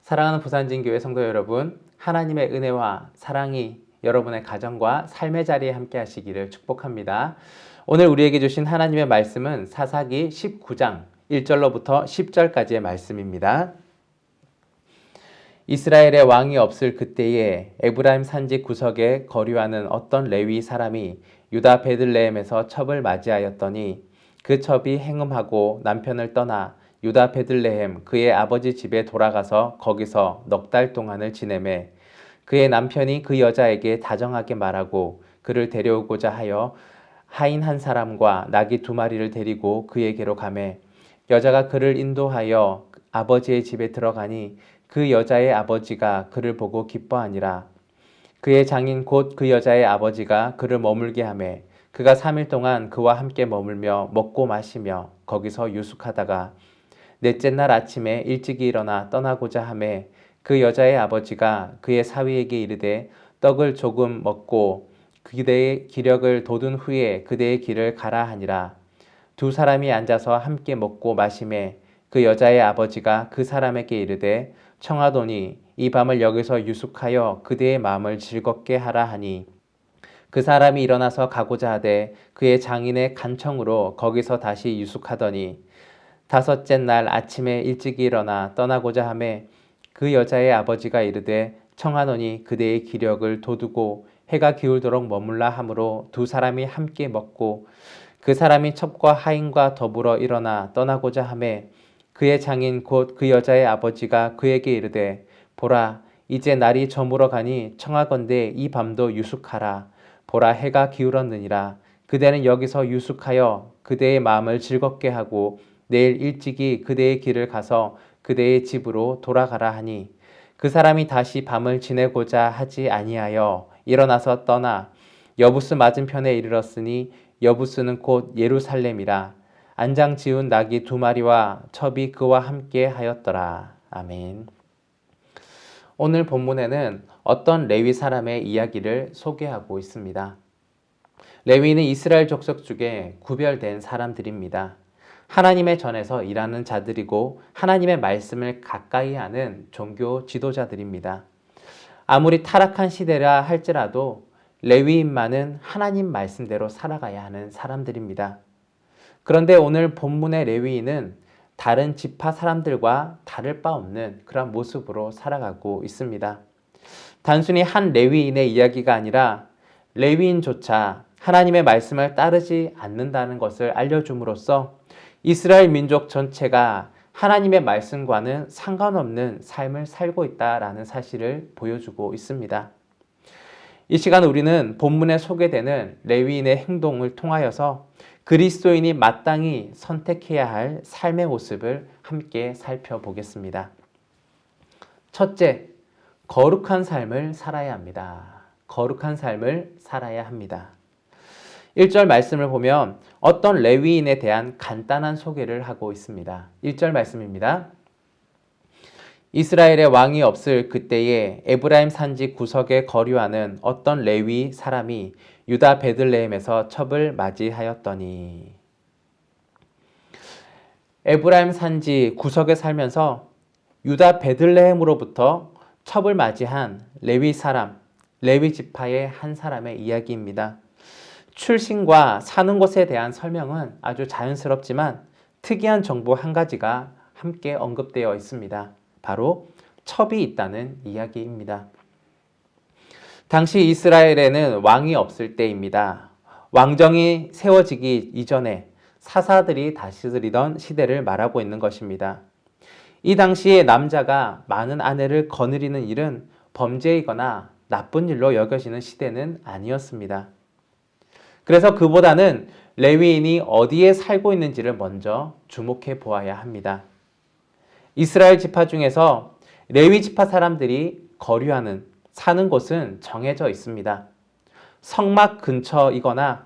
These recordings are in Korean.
사랑하는 부산진교회 성도 여러분, 하나님의 은혜와 사랑이 여러분의 가정과 삶의 자리에 함께 하시기를 축복합니다. 오늘 우리에게 주신 하나님의 말씀은 사사기 19장 1절로부터 10절까지의 말씀입니다. 이스라엘의 왕이 없을 그때에 에브라임 산지 구석에 거류하는 어떤 레위 사람이 유다 베들레헴에서 첩을 맞이하였더니 그 첩이 행음하고 남편을 떠나 유다 베들레헴 그의 아버지 집에 돌아가서 거기서 넉 달 동안을 지내매 그의 남편이 그 여자에게 다정하게 말하고 그를 데려오고자 하여 하인 한 사람과 나귀 2마리를 데리고 그에게로 가매 여자가 그를 인도하여 아버지의 집에 들어가니 그 여자의 아버지가 그를 보고 기뻐하니라. 그의 장인 곧 그 여자의 아버지가 그를 머물게 하매 그가 3일 동안 그와 함께 머물며 먹고 마시며 거기서 유숙하다가 넷째 날 아침에 일찍이 일어나 떠나고자 하매 그 여자의 아버지가 그의 사위에게 이르되 떡을 조금 먹고 그대의 기력을 돋운 후에 그대의 길을 가라 하니라. 2사람이 앉아서 함께 먹고 마시매 그 여자의 아버지가 그 사람에게 이르되 청하노니 이 밤을 여기서 유숙하여 그대의 마음을 즐겁게 하라 하니 그 사람이 일어나서 가고자 하되 그의 장인의 간청으로 거기서 다시 유숙하더니 5째 날 아침에 일찍 일어나 떠나고자 하매 그 여자의 아버지가 이르되 청하노니 그대의 기력을 돋우고 해가 기울도록 머물라 하므로 2사람이 함께 먹고 그 사람이 첩과 하인과 더불어 일어나 떠나고자 하매 그의 장인 곧 그 여자의 아버지가 그에게 이르되 보라 이제 날이 저물어 가니 청하건대 이 밤도 유숙하라. 보라 해가 기울었느니라. 그대는 여기서 유숙하여 그대의 마음을 즐겁게 하고 내일 일찍이 그대의 길을 가서 그대의 집으로 돌아가라 하니 그 사람이 다시 밤을 지내고자 하지 아니하여 일어나서 떠나 여부스 맞은편에 이르렀으니 여부스는 곧 예루살렘이라. 안장 지운 나귀 2마리와 첩이 그와 함께 하였더라. 아멘. 오늘 본문에는 어떤 레위 사람의 이야기를 소개하고 있습니다. 레위는 이스라엘 족속 중에 구별된 사람들입니다. 하나님의 전에서 일하는 자들이고 하나님의 말씀을 가까이 하는 종교 지도자들입니다. 아무리 타락한 시대라 할지라도 레위인만은 하나님 말씀대로 살아가야 하는 사람들입니다. 그런데 오늘 본문의 레위인은 다른 지파 사람들과 다를 바 없는 그런 모습으로 살아가고 있습니다. 단순히 한 레위인의 이야기가 아니라 레위인조차 하나님의 말씀을 따르지 않는다는 것을 알려줌으로써 이스라엘 민족 전체가 하나님의 말씀과는 상관없는 삶을 살고 있다라는 사실을 보여주고 있습니다. 이 시간 우리는 본문에 소개되는 레위인의 행동을 통하여서 그리스도인이 마땅히 선택해야 할 삶의 모습을 함께 살펴보겠습니다. 첫째, 거룩한 삶을 살아야 합니다. 거룩한 삶을 살아야 합니다. 1절 말씀을 보면 어떤 레위인에 대한 간단한 소개를 하고 있습니다. 1절 말씀입니다. 이스라엘의 왕이 없을 그때에 에브라임 산지 구석에 거류하는 어떤 레위 사람이 유다 베들레헴에서 첩을 맞이하였더니 에브라임 산지 구석에 살면서 유다 베들레헴으로부터 첩을 맞이한 레위 사람, 레위 지파의 한 사람의 이야기입니다. 출신과 사는 곳에 대한 설명은 아주 자연스럽지만 특이한 정보 한 가지가 함께 언급되어 있습니다. 바로 첩이 있다는 이야기입니다. 당시 이스라엘에는 왕이 없을 때입니다. 왕정이 세워지기 이전에 사사들이 다스리던 시대를 말하고 있는 것입니다. 이 당시에 남자가 많은 아내를 거느리는 일은 범죄이거나 나쁜 일로 여겨지는 시대는 아니었습니다. 그래서 그보다는 레위인이 어디에 살고 있는지를 먼저 주목해 보아야 합니다. 이스라엘 지파 중에서 레위 지파 사람들이 거류하는 사는 곳은 정해져 있습니다. 성막 근처이거나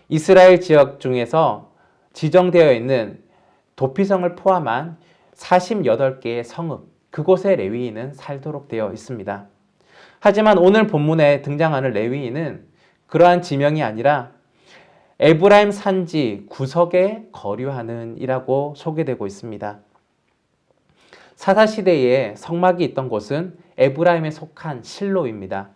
이스라엘 지역 중에서 지정되어 있는 도피성을 포함한 48개의 성읍, 그곳에 레위인은 살도록 되어 있습니다. 하지만 오늘 본문에 등장하는 레위인은 그러한 지명이 아니라 에브라임 산지 구석에 거류하는 이라고 소개되고 있습니다. 사사시대에 성막이 있던 곳은 에브라임에 속한 실로입니다.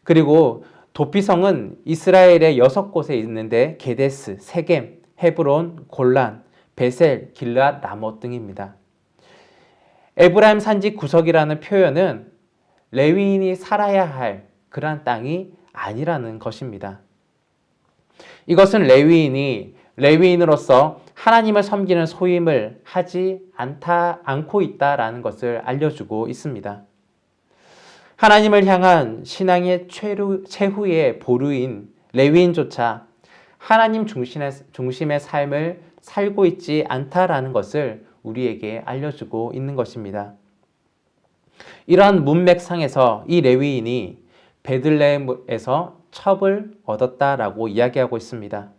그리고 도피성은 이스라엘의 6곳에 있는데 게데스, 세겜, 헤브론, 골란, 베셀, 길르앗, 라못 등입니다. 에브라임 산지 구석이라는 표현은 레위인이 살아야 할 그러한 땅이 아니라는 것입니다. 이것은 레위인이 레위인으로서 하나님을 섬기는 소임을 하지 않고 있다라는 것을 알려주고 있습니다. 하나님을 향한 신앙의 최후의 보루인 레위인조차 하나님 중심의 삶을 살고 있지 않다라는 것을 우리에게 알려주고 있는 것입니다. 이러한 문맥상에서 이 레위인이 베들레헴에서 첩을 얻었다라고 이야기하고 있습니다.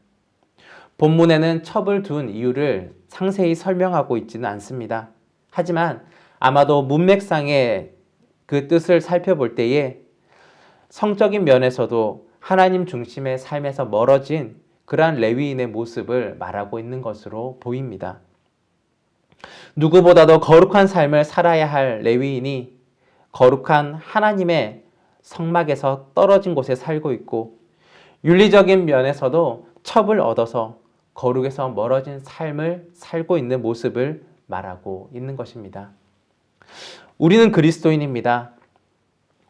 본문에는 첩을 둔 이유를 상세히 설명하고 있지는 않습니다. 하지만 아마도 문맥상의 그 뜻을 살펴볼 때에 성적인 면에서도 하나님 중심의 삶에서 멀어진 그러한 레위인의 모습을 말하고 있는 것으로 보입니다. 누구보다도 거룩한 삶을 살아야 할 레위인이 거룩한 하나님의 성막에서 떨어진 곳에 살고 있고, 윤리적인 면에서도 첩을 얻어서 거룩에서 멀어진 삶을 살고 있는 모습을 말하고 있는 것입니다. 우리는 그리스도인입니다.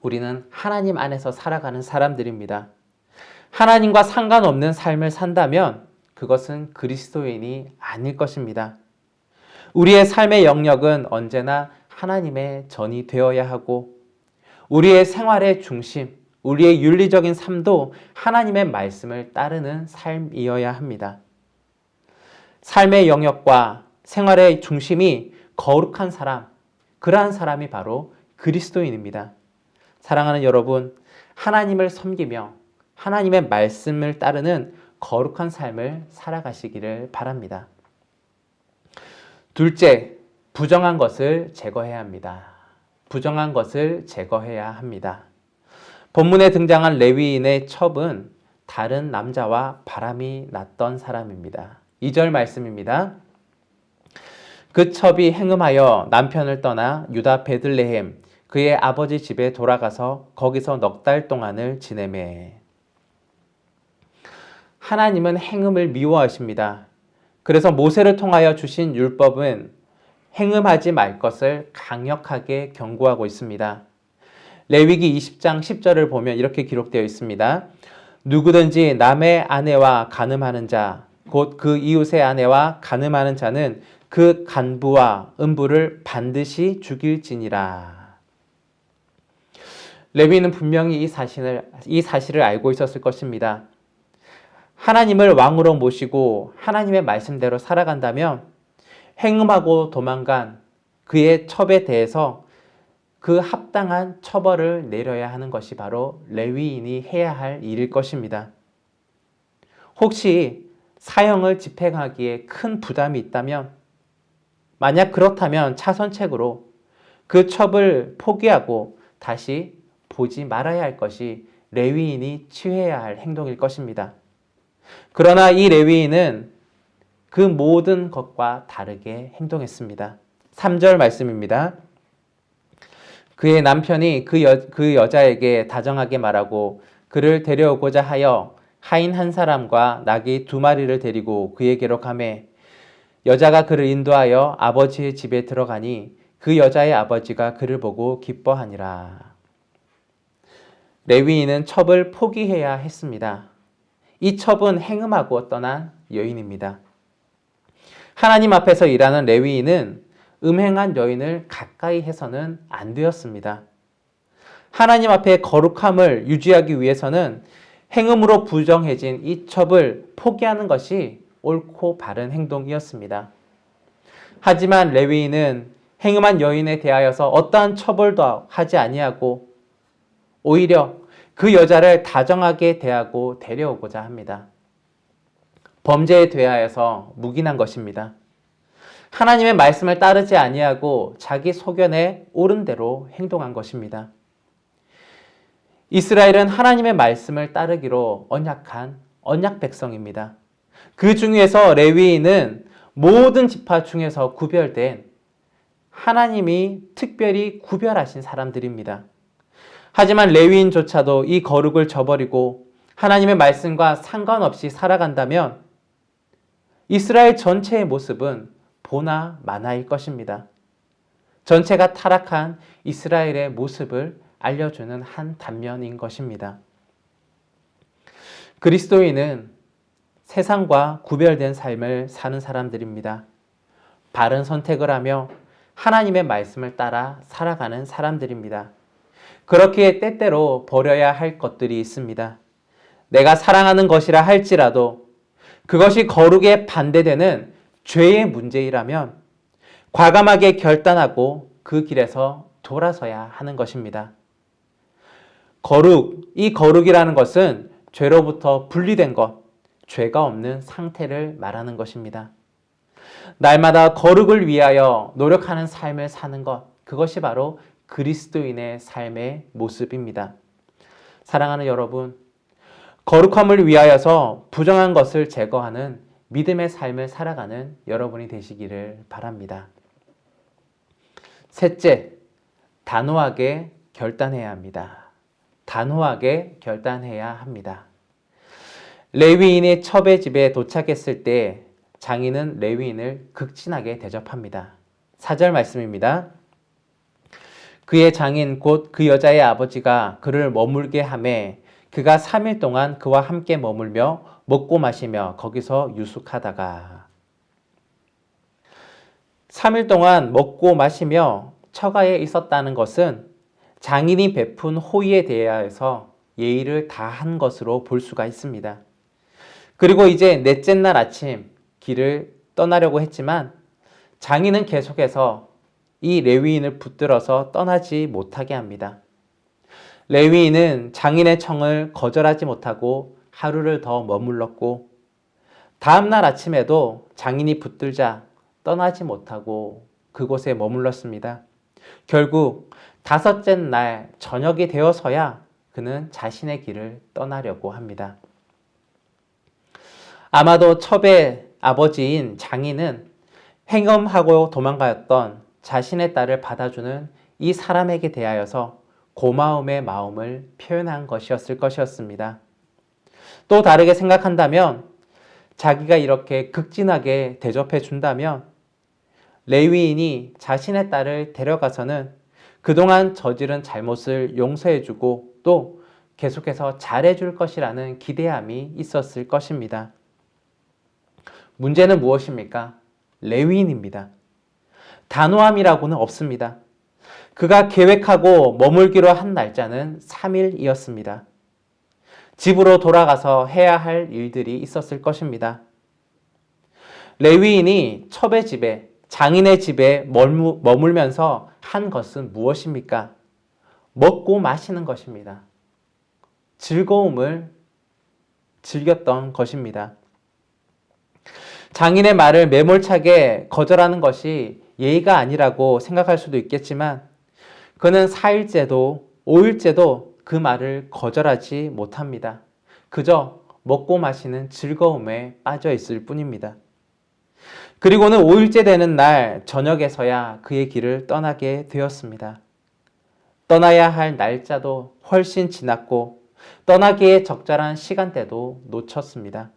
우리는 하나님 안에서 살아가는 사람들입니다. 하나님과 상관없는 삶을 산다면 그것은 그리스도인이 아닐 것입니다. 우리의 삶의 영역은 언제나 하나님의 전이 되어야 하고, 우리의 생활의 중심, 우리의 윤리적인 삶도 하나님의 말씀을 따르는 삶이어야 합니다. 삶의 영역과 생활의 중심이 거룩한 사람, 그러한 사람이 바로 그리스도인입니다. 사랑하는 여러분, 하나님을 섬기며 하나님의 말씀을 따르는 거룩한 삶을 살아가시기를 바랍니다. 둘째, 부정한 것을 제거해야 합니다. 부정한 것을 제거해야 합니다. 본문에 등장한 레위인의 첩은 다른 남자와 바람이 났던 사람입니다. 2절 말씀입니다. 그 첩이 행음하여 남편을 떠나 유다 베들레헴 그의 아버지 집에 돌아가서 거기서 넉 달 동안을 지내매. 하나님은 행음을 미워하십니다. 그래서 모세를 통하여 주신 율법은 행음하지 말 것을 강력하게 경고하고 있습니다. 레위기 20장 10절을 보면 이렇게 기록되어 있습니다. 누구든지 남의 아내와 간음하는 자, 곧 그 이웃의 아내와 간음하는 자는 그 간부와 음부를 반드시 죽일지니라. 레위는 분명히 이 사실을 알고 있었을 것입니다. 하나님을 왕으로 모시고 하나님의 말씀대로 살아간다면 행음하고 도망간 그의 첩에 대해서 그 합당한 처벌을 내려야 하는 것이 바로 레위인이 해야 할 일일 것입니다. 혹시 사형을 집행하기에 큰 부담이 있다면, 만약 그렇다면 차선책으로 그 첩을 포기하고 다시 보지 말아야 할 것이 레위인이 취해야 할 행동일 것입니다. 그러나 이 레위인은 그 모든 것과 다르게 행동했습니다. 3절 말씀입니다. 그의 남편이 그 여자에게 다정하게 말하고 그를 데려오고자 하여 하인 한 사람과 나귀 2마리를 데리고 그에게로 가매 여자가 그를 인도하여 아버지의 집에 들어가니 그 여자의 아버지가 그를 보고 기뻐하니라. 레위인은 첩을 포기해야 했습니다. 이 첩은 행음하고 떠난 여인입니다. 하나님 앞에서 일하는 레위인은 음행한 여인을 가까이 해서는 안 되었습니다. 하나님 앞에 거룩함을 유지하기 위해서는 행음으로 부정해진 이 첩을 포기하는 것이 옳고 바른 행동이었습니다. 하지만 레위인은 행음한 여인에 대하여서 어떠한 처벌도 하지 아니하고 오히려 그 여자를 다정하게 대하고 데려오고자 합니다. 범죄에 대하여서 묵인한 것입니다. 하나님의 말씀을 따르지 아니하고 자기 소견에 옳은 대로 행동한 것입니다. 이스라엘은 하나님의 말씀을 따르기로 언약한 언약 백성입니다. 그 중에서 레위인은 모든 지파 중에서 구별된 하나님이 특별히 구별하신 사람들입니다. 하지만 레위인조차도 이 거룩을 저버리고 하나님의 말씀과 상관없이 살아간다면 이스라엘 전체의 모습은 보나 마나일 것입니다. 전체가 타락한 이스라엘의 모습을 알려주는 한 단면인 것입니다. 그리스도인은 세상과 구별된 삶을 사는 사람들입니다. 바른 선택을 하며 하나님의 말씀을 따라 살아가는 사람들입니다. 그렇기에 때때로 버려야 할 것들이 있습니다. 내가 사랑하는 것이라 할지라도 그것이 거룩에 반대되는 죄의 문제이라면 과감하게 결단하고 그 길에서 돌아서야 하는 것입니다. 이 거룩이라는 것은 죄로부터 분리된 것, 죄가 없는 상태를 말하는 것입니다. 날마다 거룩을 위하여 노력하는 삶을 사는 것, 그것이 바로 그리스도인의 삶의 모습입니다. 사랑하는 여러분, 거룩함을 위하여서 부정한 것을 제거하는 믿음의 삶을 살아가는 여러분이 되시기를 바랍니다. 셋째, 단호하게 결단해야 합니다. 단호하게 결단해야 합니다. 레위인이 첩의 집에 도착했을 때 장인은 레위인을 극진하게 대접합니다. 4절 말씀입니다. 그의 장인 곧 그 여자의 아버지가 그를 머물게 하매 그가 3일 동안 그와 함께 머물며 먹고 마시며 거기서 유숙하다가 3일 동안 먹고 마시며 처가에 있었다는 것은 장인이 베푼 호의에 대하여서 예의를 다한 것으로 볼 수가 있습니다. 그리고 이제 넷째 날 아침 길을 떠나려고 했지만 장인은 계속해서 이 레위인을 붙들어서 떠나지 못하게 합니다. 레위인은 장인의 청을 거절하지 못하고 하루를 더 머물렀고 다음날 아침에도 장인이 붙들자 떠나지 못하고 그곳에 머물렀습니다. 결국 5째 날 저녁이 되어서야 그는 자신의 길을 떠나려고 합니다. 아마도 첩의 아버지인 장인은 행음하고 도망가였던 자신의 딸을 받아주는 이 사람에게 대하여서 고마움의 마음을 표현한 것이었을 것이었습니다. 또 다르게 생각한다면 자기가 이렇게 극진하게 대접해 준다면 레위인이 자신의 딸을 데려가서는 그동안 저지른 잘못을 용서해 주고 또 계속해서 잘해 줄 것이라는 기대함이 있었을 것입니다. 문제는 무엇입니까? 레위인입니다. 단호함이라고는 없습니다. 그가 계획하고 머물기로 한 날짜는 3일이었습니다. 집으로 돌아가서 해야 할 일들이 있었을 것입니다. 레위인이 첩의 집에, 장인의 집에 머물면서 한 것은 무엇입니까? 먹고 마시는 것입니다. 즐거움을 즐겼던 것입니다. 장인의 말을 매몰차게 거절하는 것이 예의가 아니라고 생각할 수도 있겠지만 그는 4일째도 5일째도 그 말을 거절하지 못합니다. 그저 먹고 마시는 즐거움에 빠져 있을 뿐입니다. 그리고는 5일째 되는 날 저녁에서야 그의 길을 떠나게 되었습니다. 떠나야 할 날짜도 훨씬 지났고 떠나기에 적절한 시간대도 놓쳤습니다.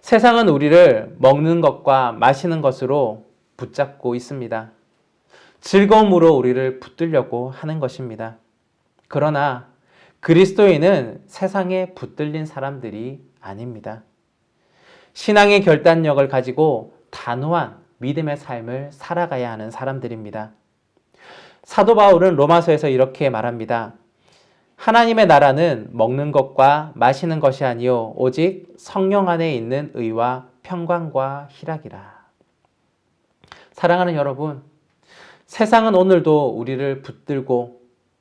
세상은 우리를 먹는 것과 마시는 것으로 붙잡고 있습니다. 즐거움으로 우리를 붙들려고 하는 것입니다. 그러나 그리스도인은 세상에 붙들린 사람들이 아닙니다. 신앙의 결단력을 가지고 단호한 믿음의 삶을 살아가야 하는 사람들입니다. 사도 바울은 로마서에서 이렇게 말합니다. 하나님의 나라는 먹는 것과 마시는 것이 아니요 오직 성령 안에 있는 의와 평강과 희락이라. 사랑하는 여러분, 세상은 오늘도 우리를 붙들고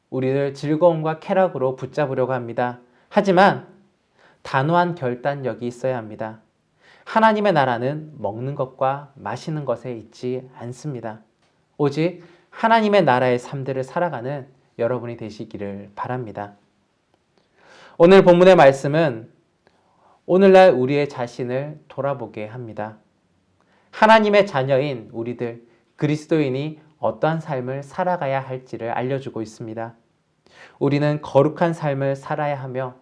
우리를 즐거움과 쾌락으로 붙잡으려고 합니다. 하지만 단호한 결단력이 있어야 합니다. 하나님의 나라는 먹는 것과 마시는 것에 있지 않습니다. 오직 하나님의 나라의 삶들을 살아가는 여러분이 되시기를 바랍니다. 오늘 본문의 말씀은 오늘날 우리의 자신을 돌아보게 합니다. 하나님의 자녀인 우리들, 그리스도인이 어떠한 삶을 살아가야 할지를 알려주고 있습니다. 우리는 거룩한 삶을 살아야 하며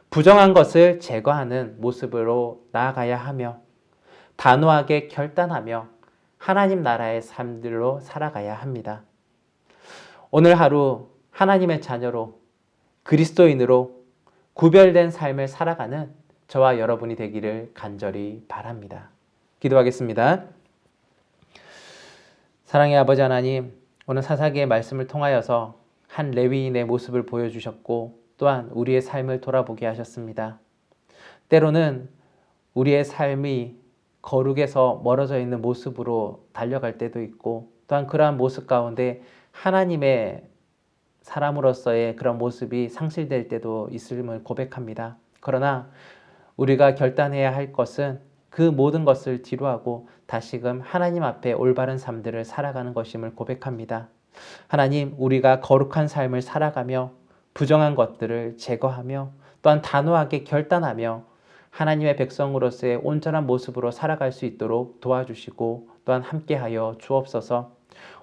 부정한 것을 제거하는 모습으로 나아가야 하며 단호하게 결단하며 하나님 나라의 삶들로 살아가야 합니다. 오늘 하루 하나님의 자녀로 그리스도인으로 구별된 삶을 살아가는 저와 여러분이 되기를 간절히 바랍니다. 기도하겠습니다. 사랑의 아버지 하나님, 오늘 사사기의 말씀을 통하여서 한 레위인의 모습을 보여주셨고 또한 우리의 삶을 돌아보게 하셨습니다. 때로는 우리의 삶이 거룩에서 멀어져 있는 모습으로 달려갈 때도 있고 또한 그러한 모습 가운데 하나님의 사람으로서의 그런 모습이 상실될 때도 있음을 고백합니다. 그러나 우리가 결단해야 할 것은 그 모든 것을 뒤로하고 다시금 하나님 앞에 올바른 삶들을 살아가는 것임을 고백합니다. 하나님, 우리가 거룩한 삶을 살아가며 부정한 것들을 제거하며 또한 단호하게 결단하며 하나님의 백성으로서의 온전한 모습으로 살아갈 수 있도록 도와주시고 또한 함께하여 주옵소서.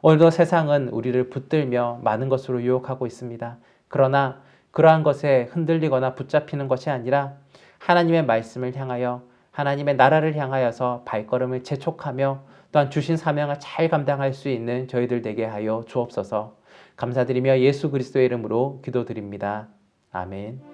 오늘도 세상은 우리를 붙들며 많은 것으로 유혹하고 있습니다. 그러나 그러한 것에 흔들리거나 붙잡히는 것이 아니라 하나님의 말씀을 향하여 하나님의 나라를 향하여서 발걸음을 재촉하며 또한 주신 사명을 잘 감당할 수 있는 저희들 되게 하여 주옵소서. 감사드리며 예수 그리스도의 이름으로 기도드립니다. 아멘.